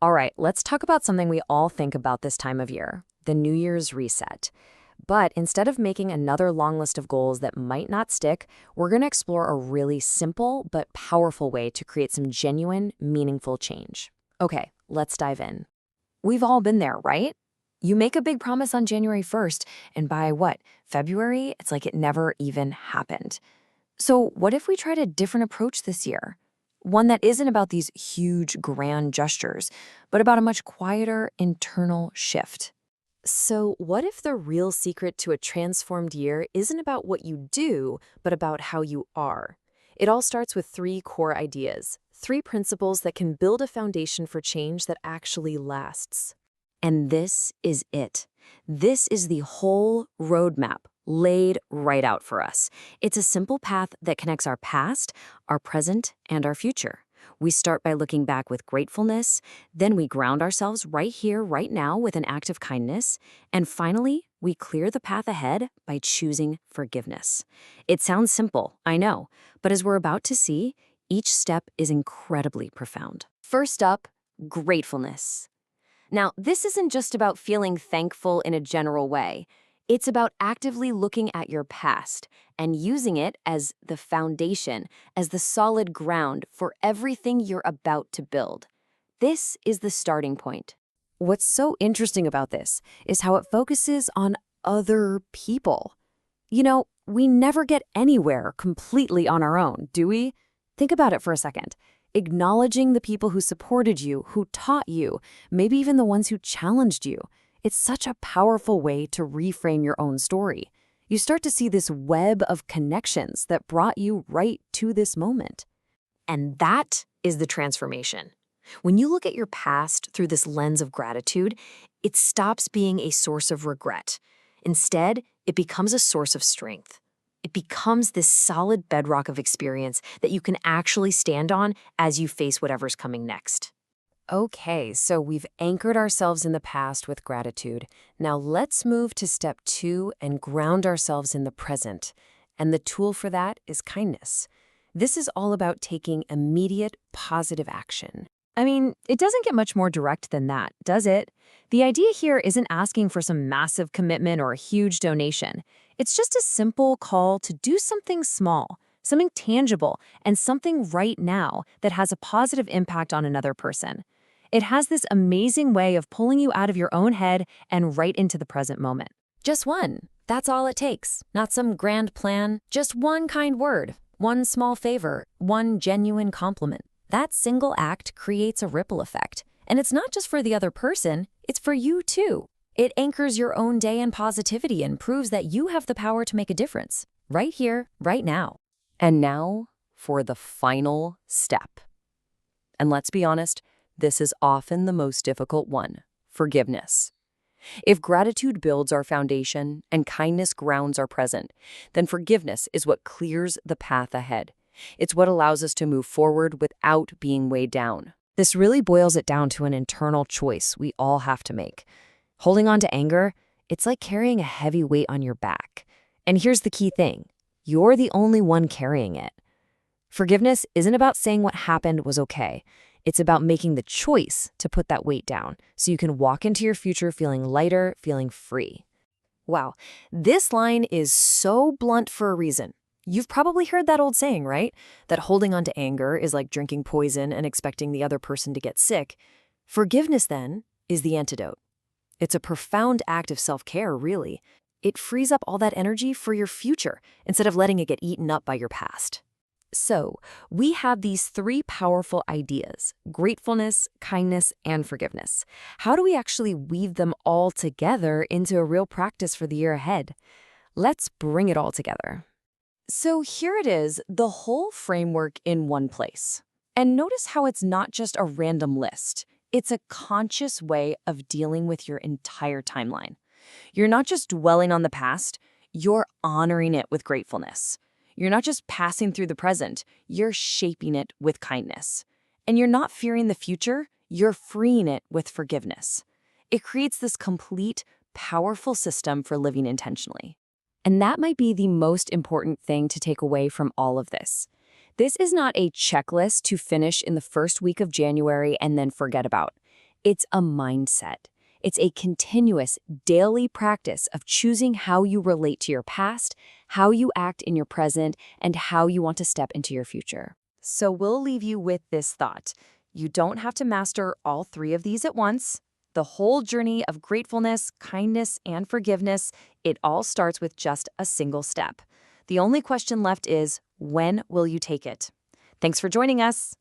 All right, let's talk about something we all think about this time of year, the New Year's reset. But instead of making another long list of goals that might not stick, we're going to explore a really simple but powerful way to create some genuine, meaningful change. Okay, let's dive in. We've all been there, right? You make a big promise on January 1st, and by what, February, it's like it never even happened. So, what if we tried a different approach this year? One that isn't about these huge, grand gestures, but about a much quieter internal shift. So, what if the real secret to a transformed year isn't about what you do, but about how you are? It all starts with three core ideas, three principles that can build a foundation for change that actually lasts. And this is it. This is the whole roadmap laid right out for us. It's a simple path that connects our past, our present, and our future. We start by looking back with gratefulness, then we ground ourselves right here, right now with an act of kindness, and finally, we clear the path ahead by choosing forgiveness. It sounds simple, I know, but as we're about to see, each step is incredibly profound. First up, gratefulness. Now, this isn't just about feeling thankful in a general way. It's about actively looking at your past and using it as the foundation, as the solid ground for everything you're about to build. This is the starting point. What's so interesting about this is how it focuses on other people. We never get anywhere completely on our own, do we? Think about it for a second. Acknowledging the people who supported you, who taught you, maybe even the ones who challenged you. It's such a powerful way to reframe your own story. You start to see this web of connections that brought you right to this moment. And that is the transformation. When you look at your past through this lens of gratitude, it stops being a source of regret. Instead, it becomes a source of strength. It becomes this solid bedrock of experience that you can actually stand on as you face whatever's coming next. Okay, so we've anchored ourselves in the past with gratitude. Now let's move to step 2 and ground ourselves in the present. And the tool for that is kindness. This is all about taking immediate, positive action. I mean, it doesn't get much more direct than that, does it? The idea here isn't asking for some massive commitment or a huge donation. It's just a simple call to do something small, something tangible, and something right now that has a positive impact on another person. It has this amazing way of pulling you out of your own head and right into the present moment. Just one. That's all it takes. Not some grand plan, just one kind word, one small favor, one genuine compliment. That single act creates a ripple effect. And it's not just for the other person, it's for you too. It anchors your own day in positivity and proves that you have the power to make a difference. Right here, right now. And now for the final step. And let's be honest, this is often the most difficult one, forgiveness. If gratitude builds our foundation and kindness grounds our present, then forgiveness is what clears the path ahead. It's what allows us to move forward without being weighed down. This really boils it down to an internal choice we all have to make. Holding on to anger, it's like carrying a heavy weight on your back. And here's the key thing. You're the only one carrying it. Forgiveness isn't about saying what happened was okay. It's about making the choice to put that weight down so you can walk into your future feeling lighter, feeling free. Wow, this line is so blunt for a reason. You've probably heard that old saying, right? That holding on to anger is like drinking poison and expecting the other person to get sick. Forgiveness, then, is the antidote. It's a profound act of self-care, really. It frees up all that energy for your future instead of letting it get eaten up by your past. So, we have these three powerful ideas: gratefulness, kindness, and forgiveness. How do we actually weave them all together into a real practice for the year ahead? Let's bring it all together. So here it is, the whole framework in one place. And notice how it's not just a random list. It's a conscious way of dealing with your entire timeline. You're not just dwelling on the past, you're honoring it with gratefulness. You're not just passing through the present, you're shaping it with kindness. And you're not fearing the future, you're freeing it with forgiveness. It creates this complete, powerful system for living intentionally. And that might be the most important thing to take away from all of this. This is not a checklist to finish in the first week of January and then forget about. It's a mindset. It's a continuous, daily practice of choosing how you relate to your past, how you act in your present, and how you want to step into your future. So we'll leave you with this thought. You don't have to master all three of these at once. The whole journey of gratefulness, kindness, and forgiveness, it all starts with just a single step. The only question left is, when will you take it? Thanks for joining us.